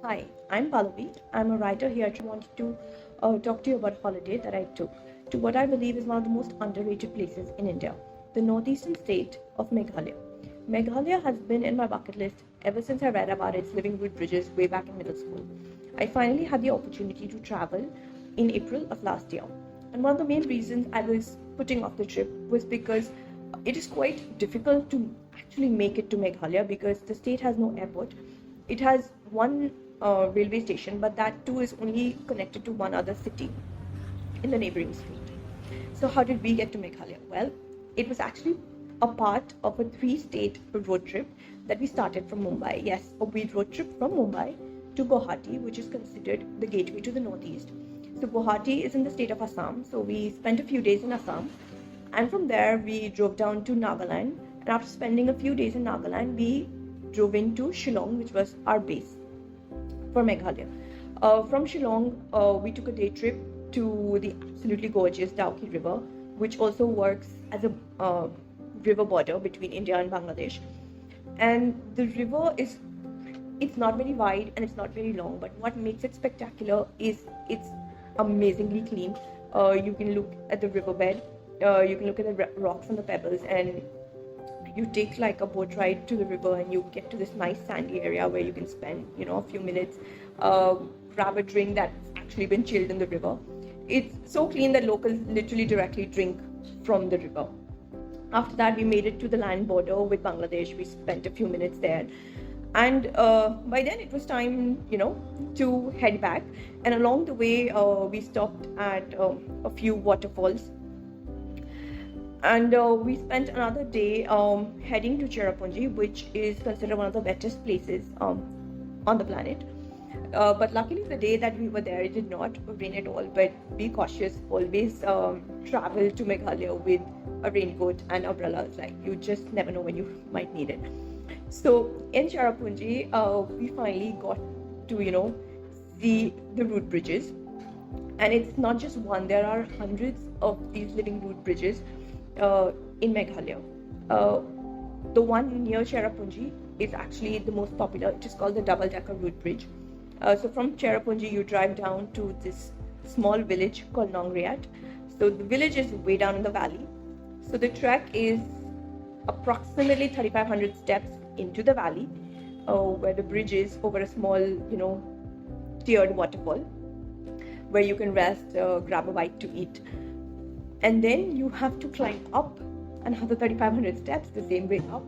Hi, I'm Pallavi. I'm a writer here. I wanted to talk to you about a holiday that I took to what I believe is one of the most underrated places in India, the northeastern state of Meghalaya. Meghalaya has been in my bucket list ever since I read about its living root bridges way back in middle school. I finally had the opportunity to travel in April of last year. And one of the main reasons I was putting off the trip was because it is quite difficult to actually make it to Meghalaya because the state has no airport. It has one railway station, but that too is only connected to one other city in the neighboring state. So, how did we get to Meghalaya? Well, it was actually a part of a three-state road trip that we started from Mumbai. Yes, a we road trip from Mumbai to Guwahati, which is considered the gateway to the northeast. So, Guwahati is in the state of Assam. So, we spent a few days in Assam, and from there we drove down to Nagaland. And after spending a few days in Nagaland, we drove into Shillong, which was our base for Meghalaya. From Shillong, we took a day trip to the absolutely gorgeous Dawki River, which also works as a river border between India and Bangladesh. And the river it's not very wide and it's not very long, but what makes it spectacular is it's amazingly clean. You can look at the riverbed, you can look at the rocks and the pebbles, and you take like a boat ride to the river and you get to this nice sandy area where you can spend a few minutes, grab a drink that's actually been chilled in the river. It's so clean that locals literally directly drink from the river. After that, we made it to the land border with Bangladesh. We spent a few minutes there, and by then it was time to head back. And along the way we stopped at a few waterfalls, and we spent another day heading to Cherrapunji, which is considered one of the wettest places on the planet. But luckily, the day that we were there, it did not rain at all. But be cautious. Always travel to Meghalaya with a raincoat and umbrellas. Like, you just never know when you might need it. So in Cherrapunji, we finally got to see the root bridges, and it's not just one. There are hundreds of these living root bridges in Meghalaya. The one near Cherrapunji is actually the most popular. It is called the double-decker root bridge. So from Cherrapunji, you drive down to this small village called Nongriat. So the village is way down in the valley. So the trek is approximately 3,500 steps into the valley, where the bridge is over a small, tiered waterfall, where you can rest, grab a bite to eat. And then you have to climb up another 3,500 steps the same way up.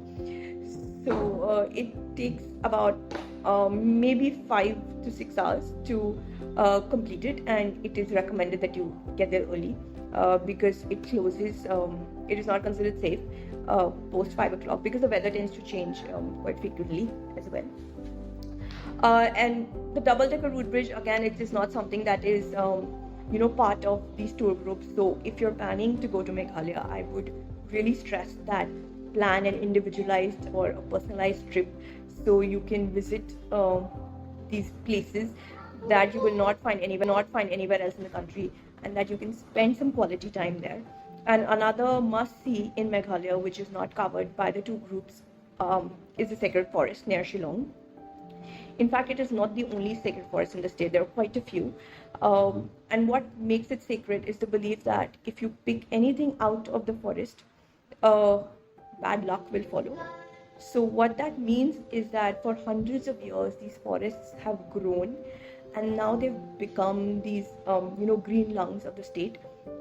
So it takes about maybe 5 to 6 hours to complete it, and it is recommended that you get there early because it closes. It is not considered safe post 5 o'clock because the weather tends to change quite frequently as well. And the double-decker root bridge, again, it is not something that is part of these tour groups. So if you're planning to go to Meghalaya, I would really stress that plan an individualized or a personalized trip, so you can visit these places that you will not find anywhere else in the country, and that you can spend some quality time there. And another must see in Meghalaya, which is not covered by the two groups, is the sacred forest near Shillong. In fact, it is not the only sacred forest in the state. There are quite a few. And what makes it sacred is the belief that if you pick anything out of the forest, bad luck will follow. So what that means is that for hundreds of years, these forests have grown, and now they've become these, green lungs of the state,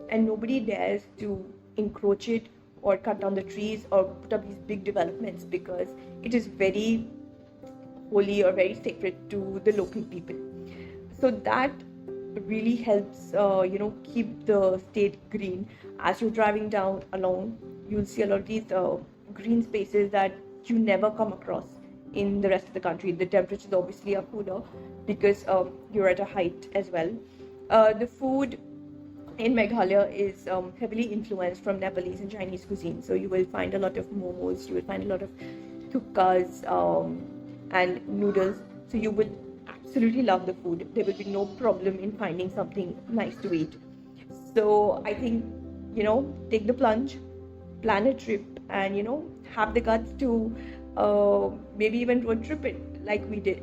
and nobody dares to encroach it or cut down the trees or put up these big developments because it is very holy or very sacred to the local people. So that really helps, keep the state green. As you're driving down along, you'll see a lot of these green spaces that you never come across in the rest of the country. The temperatures obviously are cooler because you're at a height as well. The food in Meghalaya is heavily influenced from Nepalese and Chinese cuisine. So you will find a lot of momos, you will find a lot of thukkas and noodles. So you will absolutely love the food. There will be no problem in finding something nice to eat. So I think, take the plunge, plan a trip, and, have the guts to maybe even road trip it like we did.